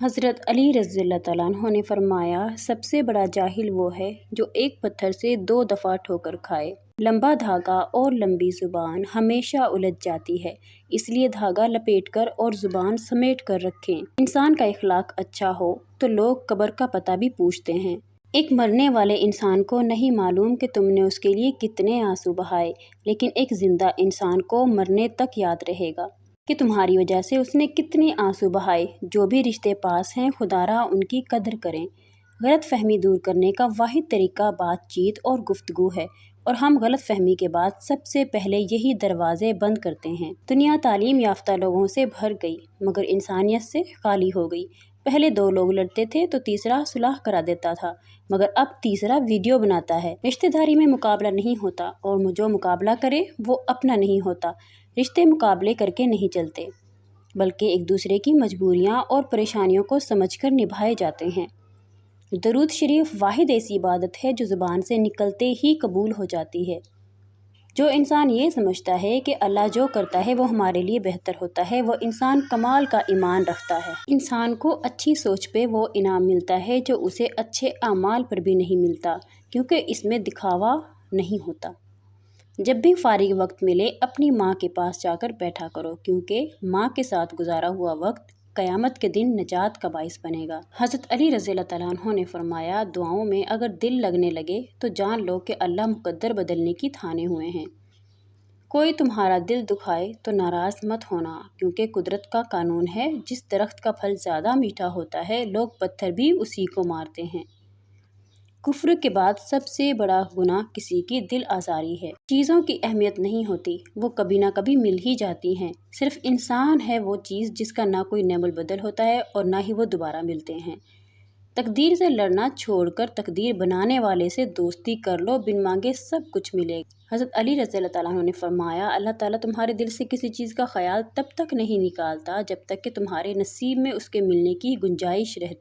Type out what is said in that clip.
حضرت علی رضی اللہ تعالیٰ عنہ نے فرمایا، سب سے بڑا جاہل وہ ہے جو ایک پتھر سے 2 دفعہ ٹھوکر کھائے۔ لمبا دھاگا اور لمبی زبان ہمیشہ الجھ جاتی ہے، اس لیے دھاگا لپیٹ کر اور زبان سمیٹ کر رکھیں۔ انسان کا اخلاق اچھا ہو تو لوگ قبر کا پتہ بھی پوچھتے ہیں۔ ایک مرنے والے انسان کو نہیں معلوم کہ تم نے اس کے لیے کتنے آنسو بہائے، لیکن ایک زندہ انسان کو مرنے تک یاد رہے گا کہ تمہاری وجہ سے اس نے کتنے آنسو بہائے۔ جو بھی رشتے پاس ہیں خدا را ان کی قدر کریں۔ غلط فہمی دور کرنے کا واحد طریقہ بات چیت اور گفتگو ہے، اور ہم غلط فہمی کے بعد سب سے پہلے یہی دروازے بند کرتے ہیں۔ دنیا تعلیم یافتہ لوگوں سے بھر گئی مگر انسانیت سے خالی ہو گئی۔ پہلے 2 لوگ لڑتے تھے تو تیسرا صلح کرا دیتا تھا، مگر اب تیسرا ویڈیو بناتا ہے۔ رشتہ داری میں مقابلہ نہیں ہوتا، اور جو مقابلہ کرے وہ اپنا نہیں ہوتا۔ رشتے مقابلے کر کے نہیں چلتے، بلکہ ایک دوسرے کی مجبوریاں اور پریشانیوں کو سمجھ کر نبھائے جاتے ہیں۔ درود شریف واحد ایسی عبادت ہے جو زبان سے نکلتے ہی قبول ہو جاتی ہے۔ جو انسان یہ سمجھتا ہے کہ اللہ جو کرتا ہے وہ ہمارے لیے بہتر ہوتا ہے، وہ انسان کمال کا ایمان رکھتا ہے۔ انسان کو اچھی سوچ پہ وہ انعام ملتا ہے جو اسے اچھے اعمال پر بھی نہیں ملتا، کیونکہ اس میں دکھاوا نہیں ہوتا۔ جب بھی فارغ وقت ملے اپنی ماں کے پاس جا کر بیٹھا کرو، کیونکہ ماں کے ساتھ گزارا ہوا وقت قیامت کے دن نجات کا باعث بنے گا۔ حضرت علی رضی اللہ تعالیٰ عنہ نے فرمایا، دعاؤں میں اگر دل لگنے لگے تو جان لو کہ اللہ مقدر بدلنے کی ٹھانے ہوئے ہیں۔ کوئی تمہارا دل دکھائے تو ناراض مت ہونا، کیونکہ قدرت کا قانون ہے، جس درخت کا پھل زیادہ میٹھا ہوتا ہے لوگ پتھر بھی اسی کو مارتے ہیں۔ کفر کے بعد سب سے بڑا گناہ کسی کی دل آزاری ہے۔ چیزوں کی اہمیت نہیں ہوتی، وہ کبھی نہ کبھی مل ہی جاتی ہیں۔ صرف انسان ہے وہ چیز جس کا نہ کوئی نعم البدل ہوتا ہے اور نہ ہی وہ دوبارہ ملتے ہیں۔ تقدیر سے لڑنا چھوڑ کر تقدیر بنانے والے سے دوستی کر لو، بن مانگے سب کچھ ملے گا۔ حضرت علی رضی اللہ تعالیٰ عنہ نے فرمایا، اللہ تعالیٰ تمہارے دل سے کسی چیز کا خیال تب تک نہیں نکالتا جب تک کہ تمہارے نصیب میں اس کے ملنے کی گنجائش رہتی۔